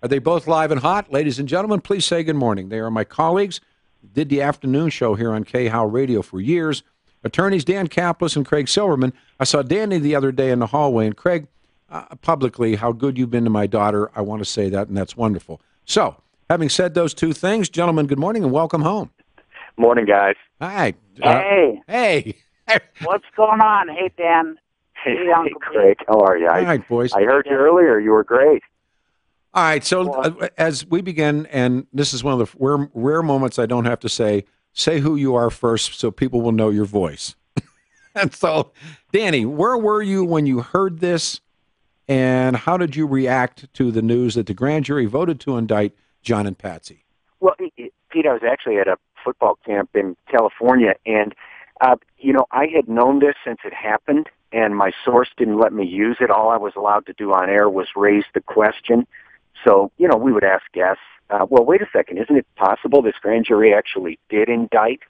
Are they both live and hot? Ladies and gentlemen, please say good morning. They are my colleagues. Did the afternoon show here on K-How Radio for years. Attorneys Dan Kaplis and Craig Silverman. I saw Danny the other day in the hallway, and Craig, publicly, how good you've been to my daughter. I want to say that, and that's wonderful. So, having said those two things, gentlemen, good morning and welcome home. Morning, guys. Hi. Hey. What's going on? Hey, Dan. Hey, Craig. How are you? All right, boys. I heard you earlier. You were great. All right, so as we begin, and this is one of the rare moments I don't have to say who you are first so people will know your voice. And so, Danny, where were you when you heard this, and how did you react to the news that the grand jury voted to indict John and Patsy? Well, Pete, I was actually at a football camp in California, and, I had known this since it happened, and my source didn't let me use it. All I was allowed to do on air was raise the question. So, we would ask guests, well, wait a second, isn't it possible this grand jury actually did indict?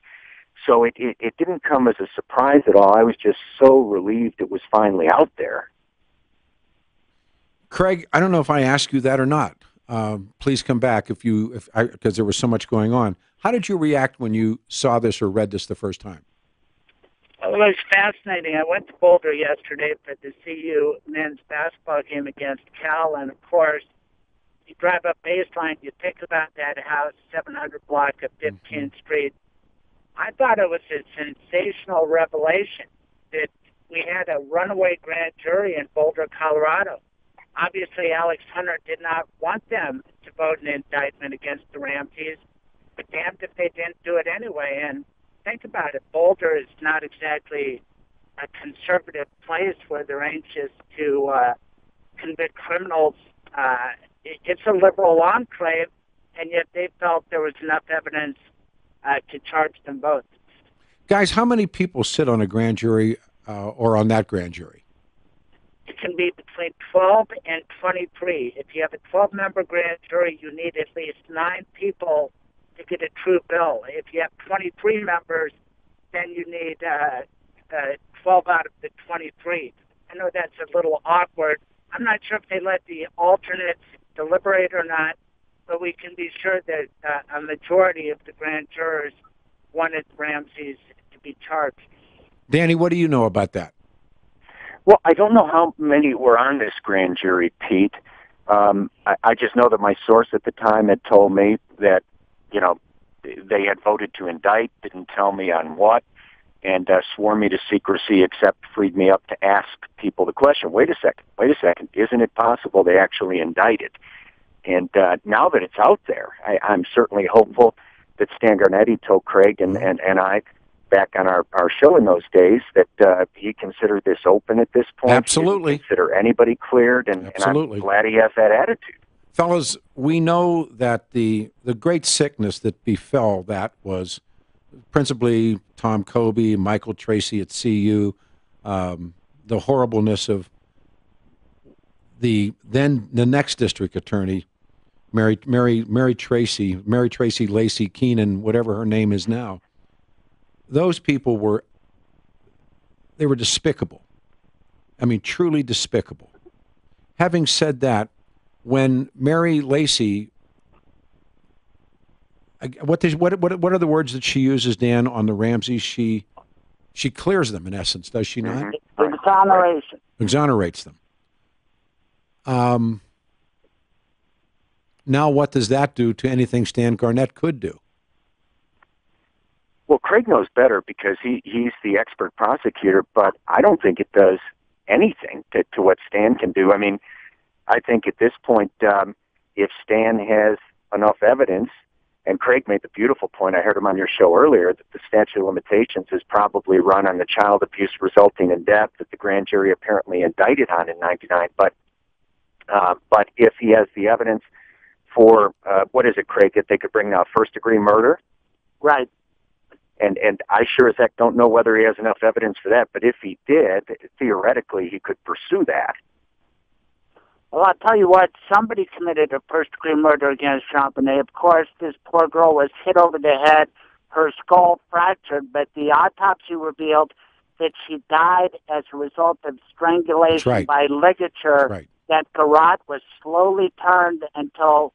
So it didn't come as a surprise at all. I was just so relieved it was finally out there. Craig, I don't know if I asked you that or not. Please come back because there was so much going on. How did you react when you saw this or read this the first time? Well, it was fascinating. I went to Boulder yesterday for the CU men's basketball game against Cal, and of course, you drive up Baseline, you think about that house, 700 block of 15th Street. I thought it was a sensational revelation that we had a runaway grand jury in Boulder, Colorado. Obviously, Alex Hunter did not want them to vote an indictment against the Ramseys, but damned if they didn't do it anyway. And think about it, Boulder is not exactly a conservative place where they're anxious to convict criminals. It's a liberal enclave, and yet they felt there was enough evidence to charge them both. Guys, how many people sit on a grand jury or on that grand jury? It can be between 12 and 23. If you have a 12-member grand jury, you need at least 9 people to get a true bill. If you have 23 members, then you need 12 out of the 23. I know that's a little awkward. I'm not sure if they let the alternates deliberate or not, but we can be sure that a majority of the grand jurors wanted Ramseys to be charged. Danny, what do you know about that? Well, I don't know how many were on this grand jury, Pete. I just know that my source at the time had told me that, they had voted to indict, didn't tell me on what, and swore me to secrecy, except freed me up to ask people the question, wait a second, isn't it possible they actually indicted? And now that it's out there, I'm certainly hopeful that Stan Garnetti told Craig and I back on our show in those days that he considered this open at this point. Absolutely. He didn't consider anybody cleared, and I'm glad he has that attitude. Fellas, we know that the great sickness that befell that was principally Tom Kobe, Michael Tracy at CU, the horribleness of the next district attorney, Mary Tracy Lacey Keenan, whatever her name is now. Those people were despicable. I mean, truly despicable. Having said that, when Mary Lacey, what are the words that she uses, Dan, on the Ramseys? She clears them, in essence, does she not? Exoneration. Exonerates them. Now what does that do to anything Stan Garnett could do? Well, Craig knows better because he's the expert prosecutor, but I don't think it does anything to what Stan can do. I mean, I think at this point, if Stan has enough evidence, and Craig made the beautiful point, I heard him on your show earlier, that the statute of limitations is probably run on the child abuse resulting in death that the grand jury apparently indicted on in '99. But if he has the evidence for, what is it, Craig, that they could bring now first-degree murder? Right. And I sure as heck don't know whether he has enough evidence for that, but if he did, theoretically he could pursue that. Well, I'll tell you what, somebody committed a first-degree murder against Champagnet. Of course, this poor girl was hit over the head, her skull fractured, but the autopsy revealed that she died as a result of strangulation by ligature that garrote was slowly turned until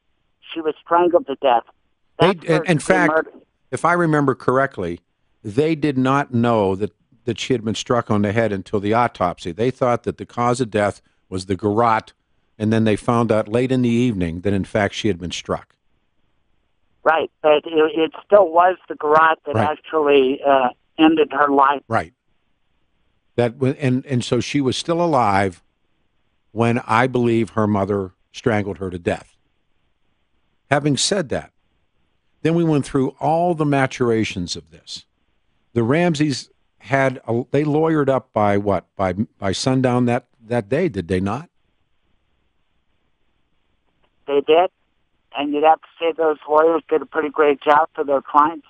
she was strangled to death. In fact, if I remember correctly, they did not know that she had been struck on the head until the autopsy. They thought that the cause of death was the garrote, and then they found out late in the evening that, in fact, she had been struck. Right, but it still was the garrote that actually ended her life. Right. And so she was still alive when I believe her mother strangled her to death. Having said that, then we went through all the maturations of this. The Ramseys they lawyered up by what? By sundown that day, did they not? They did, and you'd have to say those lawyers did a pretty great job for their clients.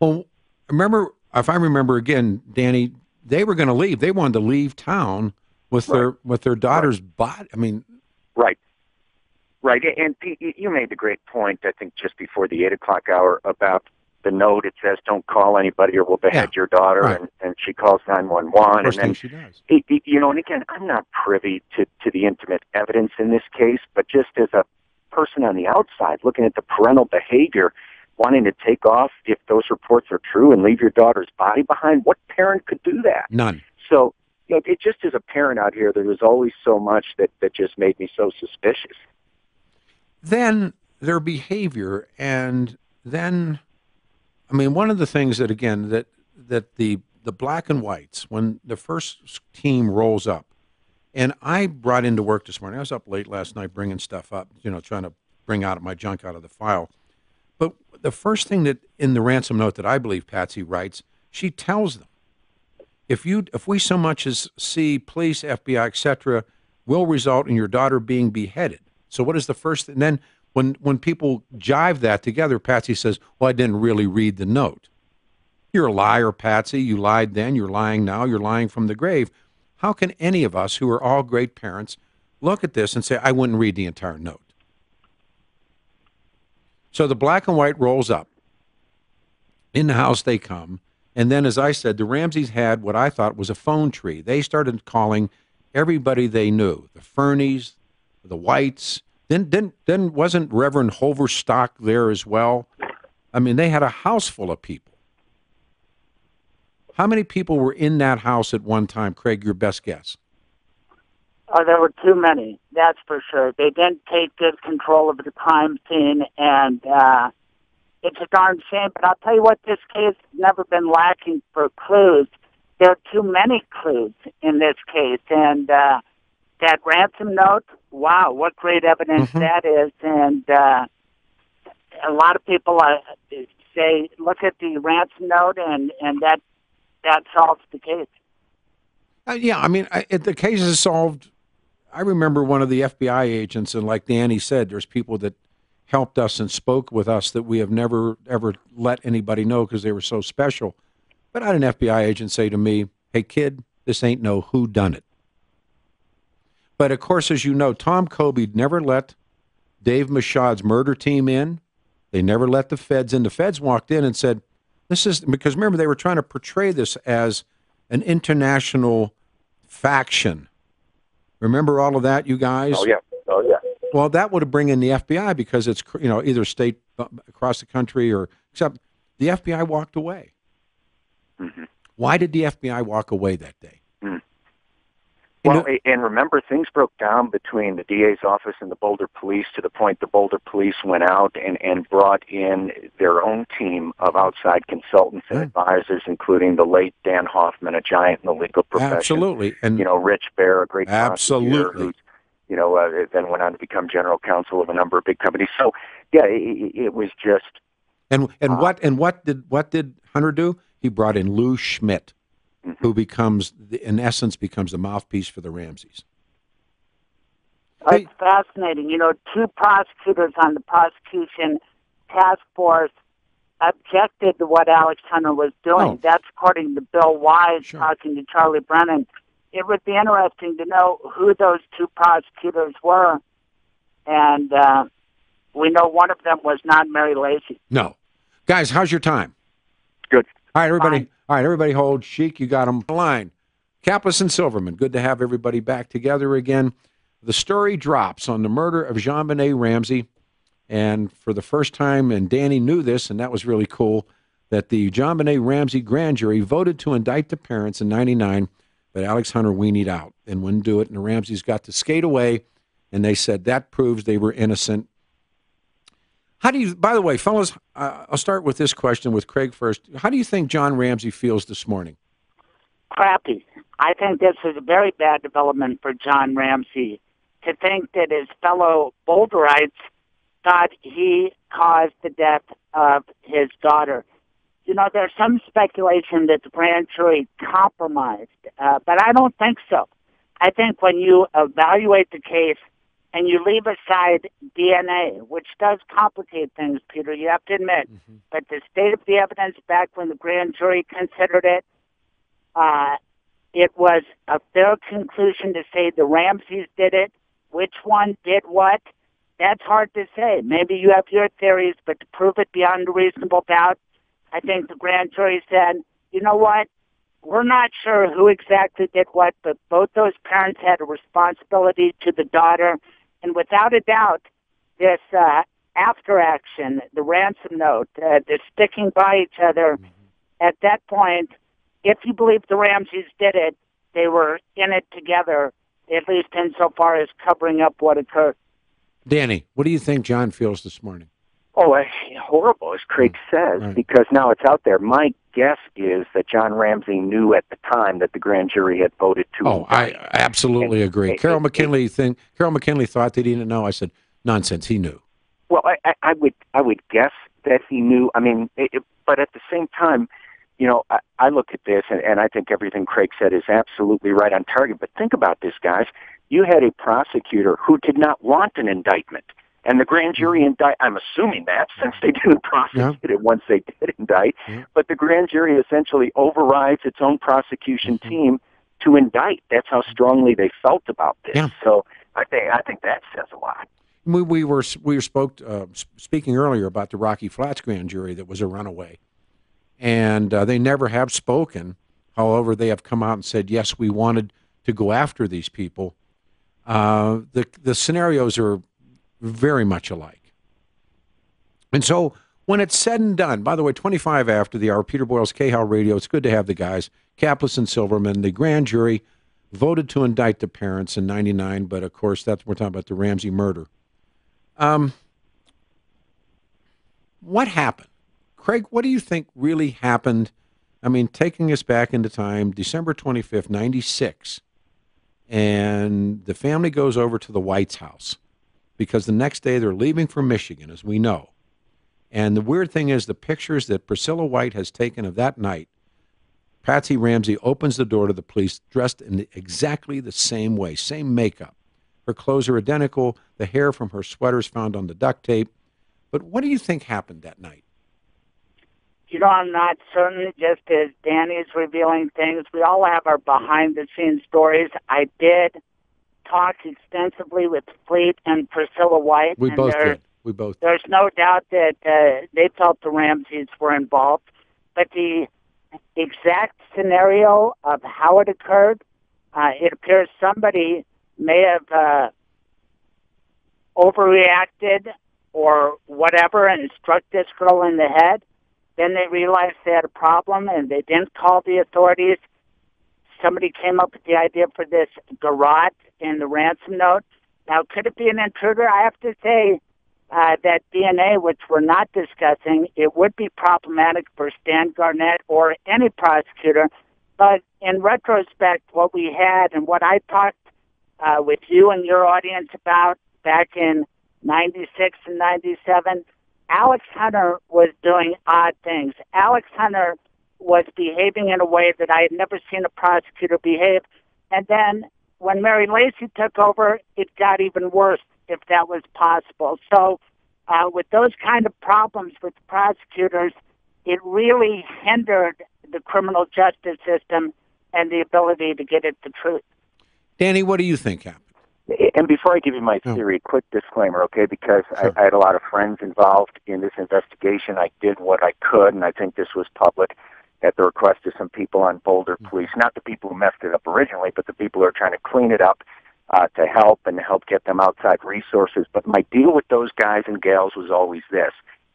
Well, if I remember again, Danny, they were going to leave. They wanted to leave town with their daughter's body. I mean, right. And Pete, you made the great point, I think, just before the 8 o'clock hour about the note. It says, "Don't call anybody or we'll behead your daughter," and she calls 911. First and then thing she does. And again, I'm not privy to the intimate evidence in this case, but just as a person on the outside looking at the parental behavior, wanting to take off if those reports are true and leave your daughter's body behind, what parent could do that? None. So, it just as a parent out here, there was always so much that just made me so suspicious. Then their behavior, and then, I mean, one of the things that, again, that the black and whites, when the first team rolls up, and I brought into work this morning, I was up late last night bringing stuff up, trying to bring out my junk out of the file. But the first thing that in the ransom note that I believe Patsy writes, she tells them, if we so much as see police, FBI, etc., will result in your daughter being beheaded. So what is the first thing? And then when people jive that together, Patsy says, well, I didn't really read the note. You're a liar, Patsy. You lied then. You're lying now. You're lying from the grave. How can any of us who are all great parents look at this and say, I wouldn't read the entire note? So the black and white rolls up. In the house they come. And then, as I said, the Ramseys had what I thought was a phone tree. They started calling everybody they knew, the Fernies, the Whites. Then wasn't Reverend Hoverstock there as well? I mean, they had a house full of people. How many people were in that house at one time, Craig, your best guess? Oh, there were too many, that's for sure. They didn't take good control of the crime scene, and it's a darn shame. But I'll tell you what, this case has never been lacking for clues. There are too many clues in this case, and that ransom note, wow, what great evidence that is. And a lot of people say, look at the ransom note, and that solves the case. Yeah, I mean, the case is solved. I remember one of the FBI agents, and like Danny said, there's people that helped us and spoke with us that we have never, ever let anybody know because they were so special. But I had an FBI agent say to me, hey, kid, this ain't no whodunit. But, of course, as you know, Tom Kobe never let Dave Michaud's murder team in. They never let the feds in. The feds walked in and said, this is, because remember, they were trying to portray this as an international faction. Remember all of that, you guys? Oh, yeah. Well, that would have bring in the FBI because it's, either state across the country or, except the FBI walked away. Mm-hmm. Why did the FBI walk away that day? Well, and remember, things broke down between the DA's office and the Boulder Police to the point the Boulder Police went out and brought in their own team of outside consultants and advisors, including the late Dan Hoffman, a giant in the legal profession. Absolutely. And Rich Bear, a great prosecutor who's, then went on to become general counsel of a number of big companies. So, yeah, it was just. And what did Hunter do? He brought in Lou Schmidt, who in essence becomes the mouthpiece for the Ramseys. It's fascinating. Two prosecutors on the prosecution task force objected to what Alex Hunter was doing. Oh. That's according to Bill Wise talking to Charlie Brennan. It would be interesting to know who those two prosecutors were, and we know one of them was not Mary Lacey. No. Guys, how's your time? Good. All right, everybody. Fine. All right, everybody hold. Sheik, you got him on the line. Kaplis and Silverman, good to have everybody back together again. The story drops on the murder of JonBenet Ramsey, and for the first time, and Danny knew this, and that was really cool, that the JonBenet Ramsey grand jury voted to indict the parents in '99, but Alex Hunter weaned out and wouldn't do it, and the Ramseys got to skate away, and they said that proves they were innocent. How do you, by the way, fellas, I'll start with this question with Craig first. How do you think John Ramsey feels this morning? Crappy. I think this is a very bad development for John Ramsey. To think that his fellow Boulderites thought he caused the death of his daughter. You know, there's some speculation that the grand jury compromised, but I don't think so. I think when you evaluate the case and you leave aside DNA, which does complicate things, Peter, you have to admit, but the state of the evidence back when the grand jury considered it, it was a fair conclusion to say the Ramseys did it. Which one did what? That's hard to say. Maybe you have your theories, but to prove it beyond a reasonable doubt, I think the grand jury said, you know what? We're not sure who exactly did what, but both those parents had a responsibility to the daughter. And without a doubt, this after action, the ransom note, the sticking by each other, at that point, if you believe the Ramseys did it, they were in it together, at least insofar as covering up what occurred. Danny, what do you think John feels this morning? Oh, horrible, as Craig says, because now it's out there. My guess is that John Ramsey knew at the time that the grand jury had voted to. Oh, I absolutely agree. Carol McKinley thought that he didn't know. I said, nonsense. He knew. Well, I would guess that he knew. I mean, but at the same time, you know, I look at this and I think everything Craig said is absolutely right on target. But think about this, guys. You had a prosecutor who did not want an indictment. And the grand jury I'm assuming that since they didn't prosecute it once they did indict. But the grand jury essentially overrides its own prosecution team to indict. That's how strongly they felt about this. Yeah. So I think that says a lot. We were speaking earlier about the Rocky Flats grand jury that was a runaway. And they never have spoken. However, they have come out and said, yes, we wanted to go after these people. The scenarios are very much alike. And so when it's said and done, by the way, 25 after the hour, Peter Boyle's K-How Radio, it's good to have the guys, Kaplis and Silverman. The grand jury voted to indict the parents in '99, but of course, we're talking about the Ramsey murder. What happened? Craig, what do you think really happened? I mean, taking us back into time, December 25th, '96, and the family goes over to the White's house because the next day they're leaving for Michigan, as we know. And the weird thing is the pictures that Priscilla White has taken of that night, Patsy Ramsey opens the door to the police dressed in exactly the same way, same makeup. Her clothes are identical, the hair from her sweater is found on the duct tape. But what do you think happened that night? You know, I'm not certain, just as Danny's revealing things. We all have our behind-the-scenes stories. I did talk extensively with Fleet and Priscilla White. We both did. There's no doubt that they felt the Ramseys were involved. But the exact scenario of how it occurred, it appears somebody may have overreacted or whatever and struck this girl in the head. Then they realized they had a problem, and they didn't call the authorities. Somebody came up with the idea for this garrote in the ransom note. Now, could it be an intruder? I have to say that DNA, which we're not discussing, it would be problematic for Stan Garnett or any prosecutor. But in retrospect, what we had and what I talked with you and your audience about back in '96 and '97, Alex Hunter was doing odd things. Alex Hunter was behaving in a way that I had never seen a prosecutor behave. And then when Mary Lacy took over, it got even worse, if that was possible. So with those kind of problems with prosecutors, it really hindered the criminal justice system and the ability to get at the truth. Danny, what do you think happened? And before I give you my theory, quick disclaimer, okay, because I had a lot of friends involved in this investigation. I did what I could, and I think this was public. at the request of some people on Boulder Police, not the people who messed it up originally, but the people who are trying to clean it up to help get them outside resources. But my deal with those guys and gals was always this.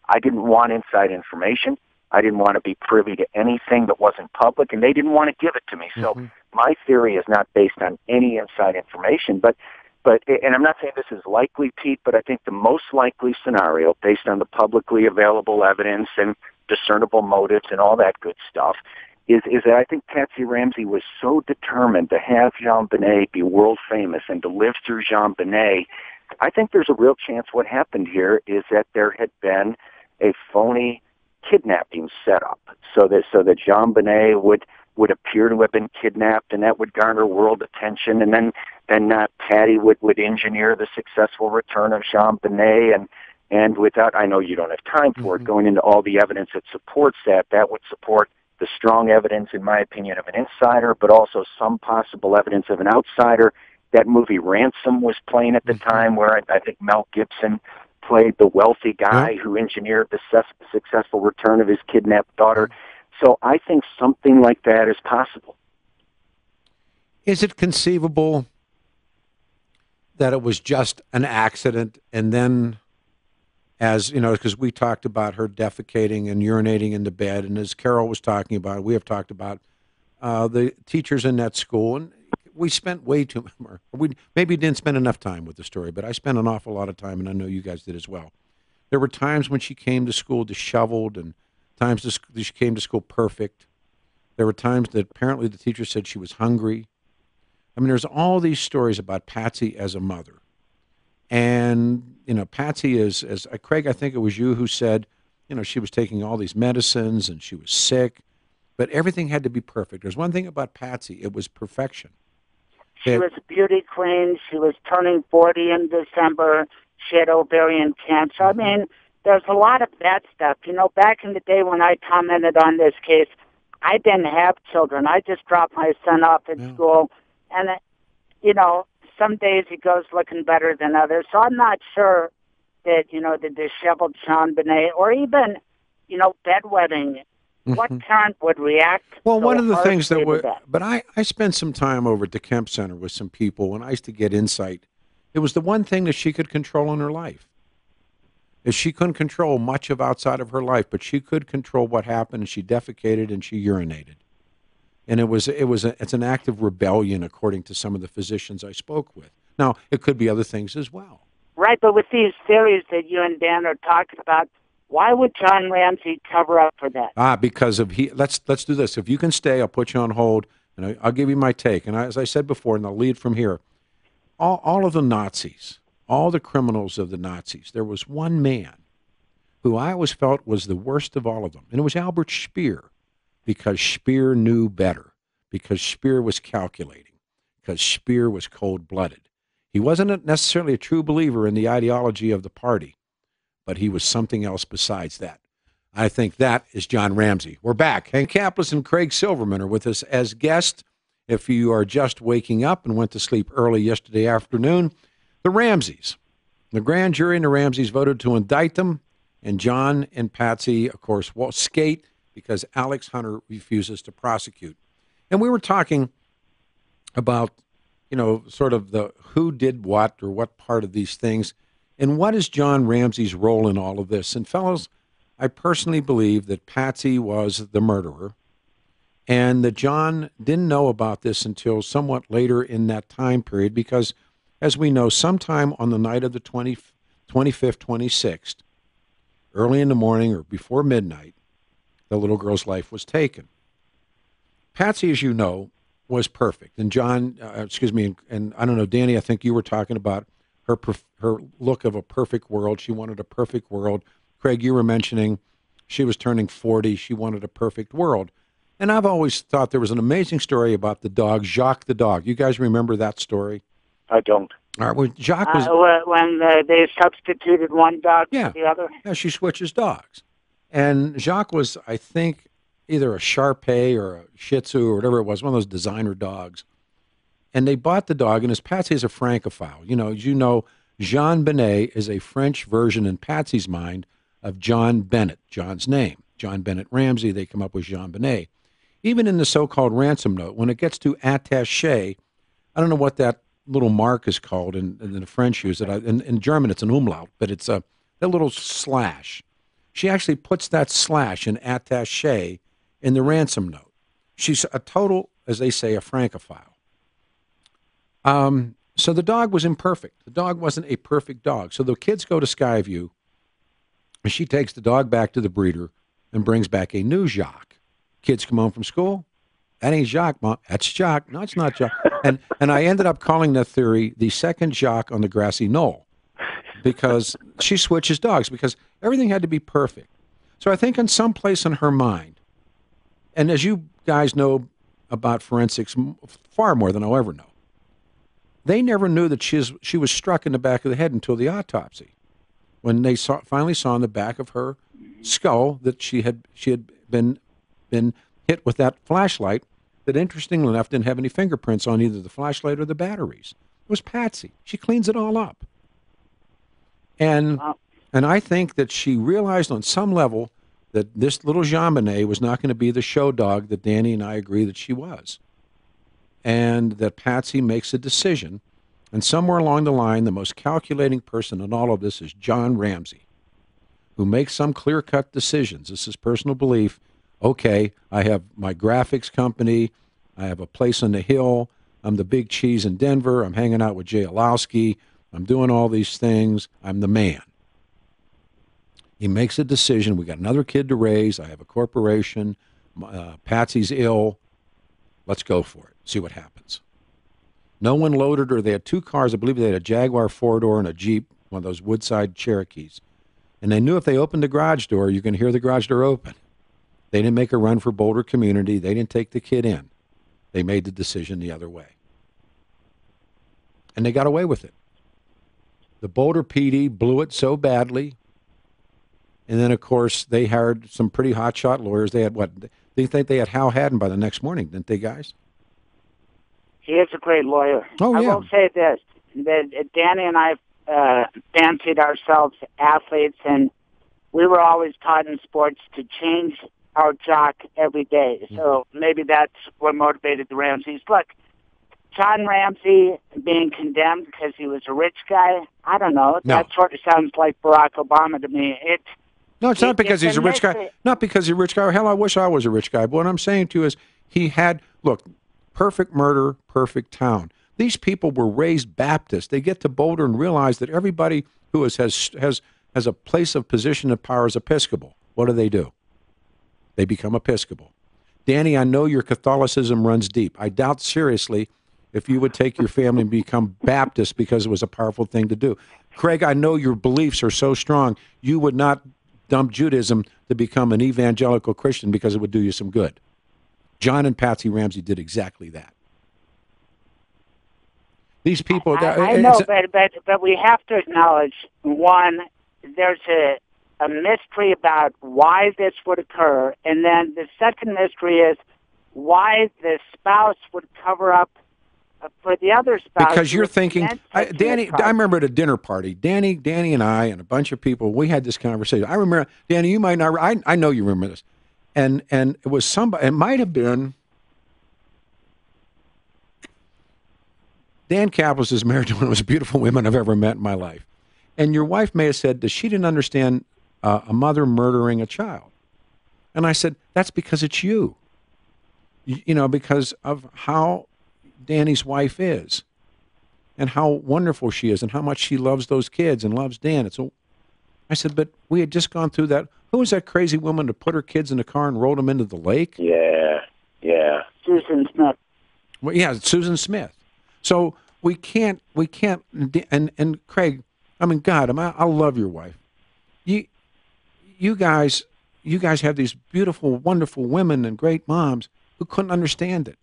I didn't want inside information. I didn't want to be privy to anything that wasn't public, and they didn't want to give it to me. So my theory is not based on any inside information, but and I'm not saying this is likely, Pete, but I think the most likely scenario, based on the publicly available evidence and discernible motives and all that good stuff, is that I think Patsy Ramsey was so determined to have JonBenet be world famous and to live through JonBenet. I think there's a real chance what happened here is that there had been a phony kidnapping set up so that JonBenet would appear to have been kidnapped, and that would garner world attention, and then Patty would engineer the successful return of JonBenet, and without, I know you don't have time for it, going into all the evidence that supports that would support the strong evidence, in my opinion, of an insider, but also some possible evidence of an outsider. That movie Ransom was playing at the time, where I think Mel Gibson played the wealthy guy who engineered the successful return of his kidnapped daughter. So I think something like that is possible. Is it conceivable that it was just an accident, and then, as you know, because we talked about her defecating and urinating in the bed, and as Carol was talking about, we have talked about the teachers in that school, and we spent way too much. We maybe didn't spend enough time with the story, but I spent an awful lot of time, and I know you guys did as well. There were times when she came to school disheveled, and times she came to school perfect. There were times that apparently the teacher said she was hungry. I mean, there's all these stories about Patsy as a mother. And, you know, Patsy is, as Craig, I think it was you who said, you know, she was taking all these medicines and she was sick, but everything had to be perfect. There's one thing about Patsy, it was perfection. She was a beauty queen. She was turning 40 in December. She had ovarian cancer. I mean, there's a lot of that stuff. You know, back in the day when I commented on this case, I didn't have children. I just dropped my son off at school. And, you know, some days he goes looking better than others. So I'm not sure that, you know, the disheveled JonBenet or even, you know, bedwetting, what parent would react? Well, one of the things that would, but I spent some time over at the Kemp Center with some people, and I used to get insight. It was the one thing that she could control in her life. Is she couldn't control much of outside of her life, but she could control what happened, and she defecated and she urinated. And it's an act of rebellion, according to some of the physicians I spoke with. Now, it could be other things as well. Right, but with these theories that you and Dan are talking about, why would John Ramsey cover up for that? Because of let's do this. If you can stay, I'll put you on hold, and I'll give you my take. And as I said before, and I'll lead from here, all of the Nazis, all the criminals of the Nazis, there was one man who I always felt was the worst of all of them, and it was Albert Speer. Because Speer knew better, because Speer was calculating, because Speer was cold-blooded. He wasn't necessarily a true believer in the ideology of the party, but he was something else besides that. I think that is John Ramsey. We're back. Hank Kaplis and Craig Silverman are with us as guests. If you are just waking up and went to sleep early yesterday afternoon, the Ramseys, the grand jury and the Ramseys voted to indict them, and John and Patsy, of course, will skate because Alex Hunter refuses to prosecute. And we were talking about, you know, sort of the who did what or what part of these things, and what is John Ramsey's role in all of this. And fellows, I personally believe that Patsy was the murderer and that John didn't know about this until somewhat later in that time period because, as we know, sometime on the night of the 25th, 26th, early in the morning or before midnight, the little girl's life was taken. Patsy, as you know, was perfect. And John, and I don't know, Danny, I think you were talking about her look of a perfect world. She wanted a perfect world. Craig, you were mentioning she was turning 40. She wanted a perfect world. And I've always thought there was an amazing story about the dog, Jacques the dog. You guys remember that story? I don't. All right, well, Jacques was... when they substituted one dog for the other? Yeah, she switches dogs. And Jacques was, I think, either a Shar-Pei or a Shih Tzu or whatever it was, one of those designer dogs. And they bought the dog, and as Patsy is a Francophile, as you know, JonBenet is a French version in Patsy's mind of John Bennett, John's name. John Bennett Ramsey, they come up with JonBenet. even in the so-called ransom note, when it gets to attaché, I don't know what that little mark is called in the French use it. In German, it's an umlaut, but it's that little slash. She actually puts that slash in attaché in the ransom note. She's a total, as they say, a francophile. So the dog was imperfect. The dog wasn't a perfect dog. So the kids go to Skyview, and she takes the dog back to the breeder and brings back a new Jacques. Kids come home from school. That ain't Jacques, Mom. That's Jacques. No, it's not Jacques. And I ended up calling that theory the second Jacques on the grassy knoll, because she switches dogs, because everything had to be perfect. So I think in some place in her mind, and as you guys know about forensics far more than I'll ever know, they never knew that she was struck in the back of the head until the autopsy, when they finally saw in the back of her skull that she had been hit with that flashlight that, interestingly enough, didn't have any fingerprints on either the flashlight or the batteries. It was Patsy. She cleans it all up. And I think that she realized on some level that this little Jean-Benet was not going to be the show dog that Danny and I agree that she was. And that Patsy makes a decision, and somewhere along the line, the most calculating person in all of this is John Ramsey, who makes some clear-cut decisions. This is personal belief. Okay, I have my graphics company. I have a place on the hill. I'm the big cheese in Denver. I'm hanging out with Jay Olowski. I'm doing all these things. I'm the man. He makes a decision. We got another kid to raise. I have a corporation. Patsy's ill. Let's go for it. See what happens. No one loaded her. They had two cars. I believe they had a Jaguar four-door and a Jeep, one of those Woodside Cherokees. And they knew if they opened the garage door, you can hear the garage door open. They didn't make a run for Boulder Community. They didn't take the kid in. They made the decision the other way. And they got away with it. The Boulder PD blew it so badly. And then, of course, they hired some pretty hotshot lawyers. They had what? They think they had Hal Haddon by the next morning, didn't they, guys? He is a great lawyer. Oh, yeah. I will say this, that Danny and I fancied ourselves athletes, and we were always taught in sports to change our jock every day. So maybe that's what motivated the Ramseys. Look, John Ramsey being condemned because he was a rich guy, I don't know. No. That sort of sounds like Barack Obama to me. No, it's not because he's a rich guy. Not because he's a rich guy. Hell, I wish I was a rich guy. But what I'm saying to you is he had, look, perfect murder, perfect town. These people were raised Baptist. They get to Boulder and realize that everybody who has a place of position of power is Episcopal. What do? They become Episcopal. Danny, I know your Catholicism runs deep. I doubt seriously if you would take your family and become Baptist because it was a powerful thing to do. Craig, I know your beliefs are so strong, you would not dump Judaism to become an evangelical Christian because it would do you some good. John and Patsy Ramsey did exactly that. These people... I know, but we have to acknowledge, one, there's a mystery about why this would occur, and then the second mystery is why the spouse would cover up for the other spouse. Because you're thinking, Danny, I remember at a dinner party, Danny and I and a bunch of people, we had this conversation. I remember, Danny, you might not, I know you remember this. And it was somebody, it might have been, Dan Kaplan is married to one of the most beautiful women I've ever met in my life. And your wife may have said that she didn't understand a mother murdering a child. And I said, that's because it's you. You know, because of how Danny's wife is and how wonderful she is and how much she loves those kids and loves Dan. I said, but we had just gone through that. Who was that crazy woman to put her kids in the car and roll them into the lake? Yeah. Susan Smith. Well, yeah, Susan Smith. So we can't, and Craig, I mean, God, I love your wife. You guys have these beautiful, wonderful women and great moms who couldn't understand it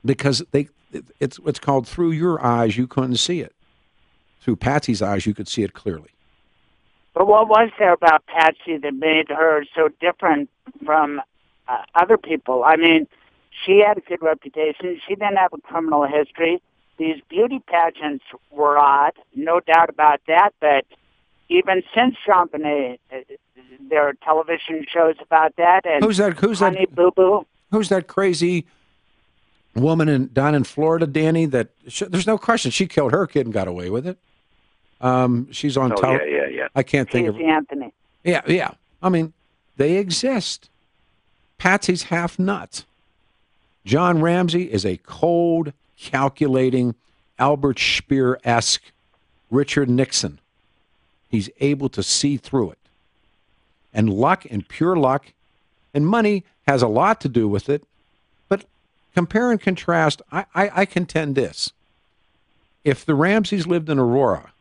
because it's called through your eyes you couldn't see it. Through Patsy's eyes you could see it clearly. But what was there about Patsy that made her so different from other people? I mean, she had a good reputation. She didn't have a criminal history. These beauty pageants were odd, no doubt about that, but even since Jean-Benet, there are television shows about that. And Who's that? Honey Boo Boo. Who's that crazy woman down in Florida, Danny? There's no question she killed her kid and got away with it. She's on top. Yeah. I can't think of Casey Anthony. Yeah. I mean, they exist. Patsy's half nuts. John Ramsey is a cold, calculating, Albert Speer-esque Richard Nixon. He's able to see through it. And luck and pure luck and money has a lot to do with it. But compare and contrast, I contend this. If the Ramseys lived in Aurora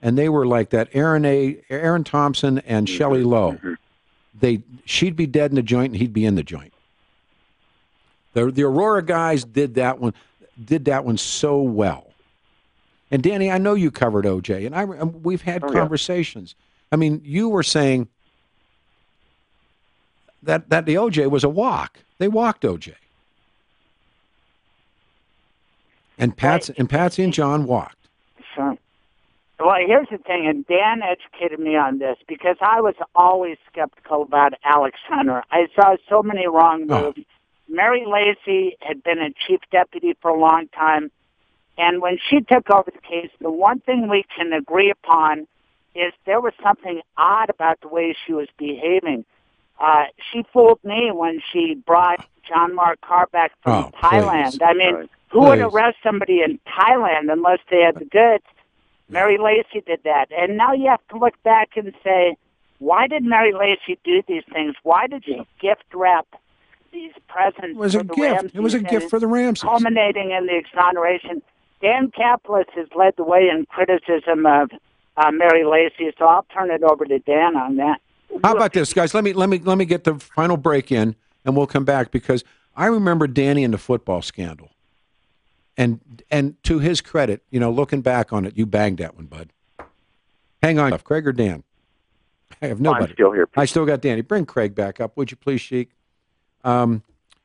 and they were like that Aaron Thompson and Shelley Lowe, she'd be dead in the joint and he'd be in the joint. The Aurora guys did that one so well. And Danny, I know you covered OJ, and we've had conversations. I mean, you were saying that the OJ was a walk. They walked OJ. And Patsy and John walked. Sure. Well, here's the thing, and Dan educated me on this because I was always skeptical about Alex Hunter. I saw so many wrong moves. Mary Lacey had been a chief deputy for a long time, and when she took over the case, the one thing we can agree upon is there was something odd about the way she was behaving. She fooled me when she brought John Mark Carr back from Thailand. Please. I mean, who would arrest somebody in Thailand unless they had the goods? Mary Lacey did that. And now you have to look back and say, why did Mary Lacey do these things? Why did she gift wrap these presents? It was a gift. It was a gift for the Ramseys. Culminating in the exoneration. Dan Kaplan has led the way in criticism of Mary Lacey, so I'll turn it over to Dan on that. How about this, guys? Let me get the final break in, and we'll come back because I remember Danny in the football scandal. And to his credit, looking back on it, you banged that one, bud. Hang on, Craig or Dan? I have nobody. I'm still here. I still got Danny. Bring Craig back up, would you please, Sheik? And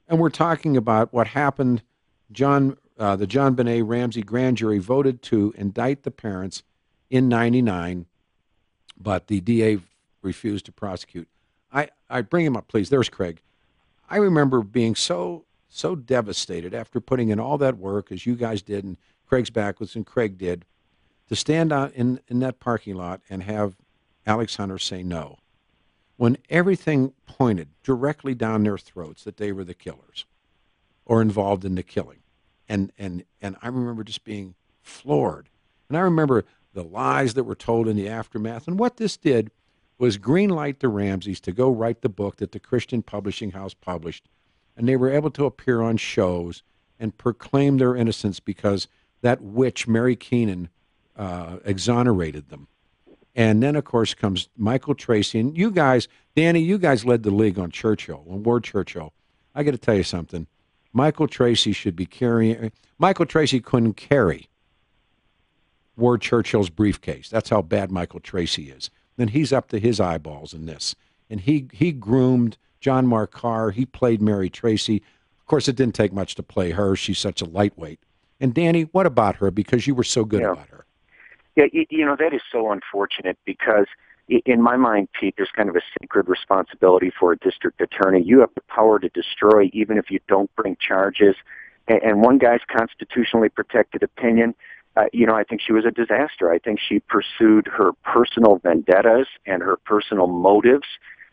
we're talking about what happened. The John Benet Ramsey grand jury voted to indict the parents in '99, but the DA refused to prosecute. I bring him up, please. There's Craig. I remember being so devastated after putting in all that work, as you guys did, and Craig's backwards, and Craig did, to stand out in that parking lot and have Alex Hunter say no, when everything pointed directly down their throats that they were the killers or involved in the killing. And I remember just being floored. And I remember the lies that were told in the aftermath. And what this did was greenlight the Ramseys to go write the book that the Christian Publishing House published. And they were able to appear on shows and proclaim their innocence because that witch, Mary Keenan, exonerated them. And then, of course, comes Michael Tracy. And you guys, Danny, you guys led the league on Churchill, on Ward Churchill. I got to tell you something. Michael Tracy should be carrying. Michael Tracy couldn't carry Ward Churchill's briefcase. That's how bad Michael Tracy is. Then he's up to his eyeballs in this. And he groomed John Mark Carr. He played Mary Tracy. Of course, it didn't take much to play her. She's such a lightweight. And Danny, what about her? Because you were so good about her. Yeah, that is so unfortunate because in my mind, Pete, there's kind of a sacred responsibility for a district attorney. You have the power to destroy even if you don't bring charges. And one guy's constitutionally protected opinion, I think she was a disaster. I think she pursued her personal vendettas and her personal motives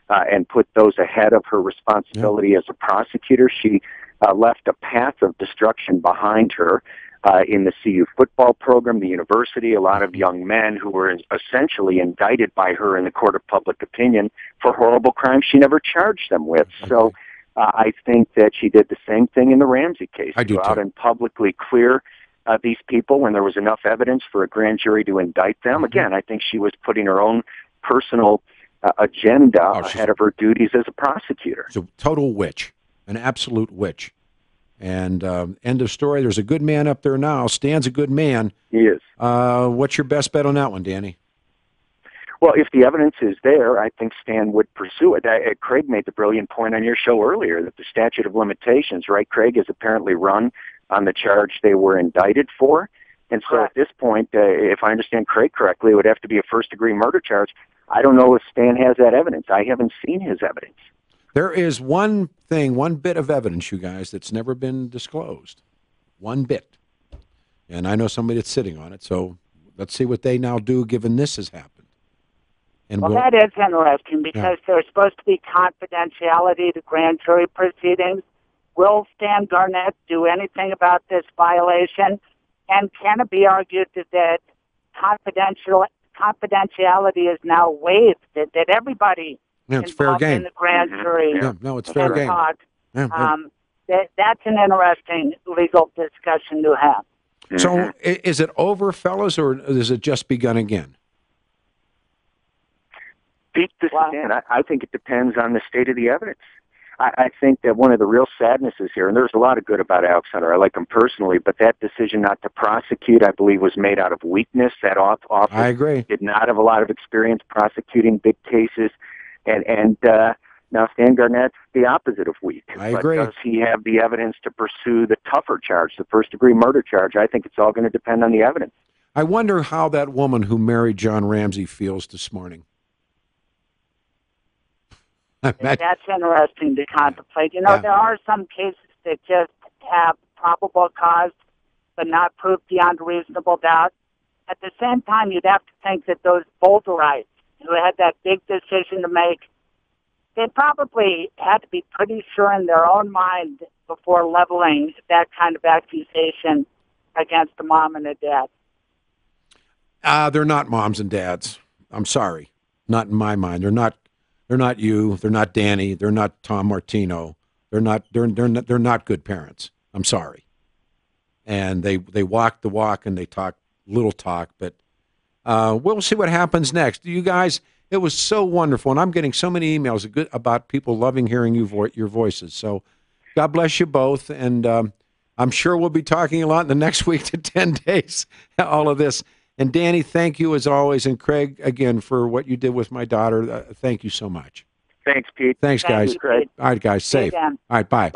and put those ahead of her responsibility as a prosecutor. She left a path of destruction behind her. In the CU football program, the university, a lot of young men who were essentially indicted by her in the court of public opinion for horrible crimes she never charged them with. Okay. So I think that she did the same thing in the Ramsey case. I do go out and publicly clear these people when there was enough evidence for a grand jury to indict them. Mm-hmm. Again, I think she was putting her own personal agenda ahead of her duties as a prosecutor. She's a total witch, an absolute witch. And end of story. There's a good man up there now. Stan's a good man. He is. What's your best bet on that one, Danny? Well, if the evidence is there, I think Stan would pursue it. Craig made the brilliant point on your show earlier that the statute of limitations, right, Craig, is apparently run on the charge they were indicted for. And so at this point, if I understand Craig correctly, it would have to be a first-degree murder charge. I don't know if Stan has that evidence. I haven't seen his evidence. There is one thing, one bit of evidence, you guys, that's never been disclosed. One bit. And I know somebody that's sitting on it, so let's see what they now do given this has happened. And well, that is interesting because there's supposed to be confidentiality to grand jury proceedings. Will Stan Garnett do anything about this violation? And can it be argued that confidentiality is now waived, that everybody it's fair game in the grand jury it's fair game. Talk? That's an interesting legal discussion to have. So is it over, fellas, or is it just begun again? Pete, this again, I think it depends on the state of the evidence. I think that one of the real sadnesses here, and there's a lot of good about Alex Hunter, I like him personally, but that decision not to prosecute, I believe, was made out of weakness. That office I agree. Did not have a lot of experience prosecuting big cases, and now Stan Garnett's the opposite of weak. I agree. Does he have the evidence to pursue the tougher charge, the first-degree murder charge? I think it's all going to depend on the evidence. I wonder how that woman who married John Ramsey feels this morning. That's interesting to contemplate. You know, there are some cases that just have probable cause but not proof beyond reasonable doubt. At the same time, you'd have to think that those Boulderites who had that big decision to make, they probably had to be pretty sure in their own mind before leveling that kind of accusation against a mom and a dad. They're not moms and dads. I'm sorry. Not in my mind. They're not you. They're not Danny. They're not Tom Martino. They're not good parents. I'm sorry. And they walk the walk and they talk little talk, but we'll see what happens next. You guys, it was so wonderful, and I'm getting so many emails about people loving hearing your voices. So God bless you both, and I'm sure we'll be talking a lot in the next week to 10 days, all of this. And Danny, thank you as always, and Craig, again, for what you did with my daughter. Thank you so much. Thanks, Pete. Thanks, guys. Thank you, Craig. All right, guys, safe. All right, bye.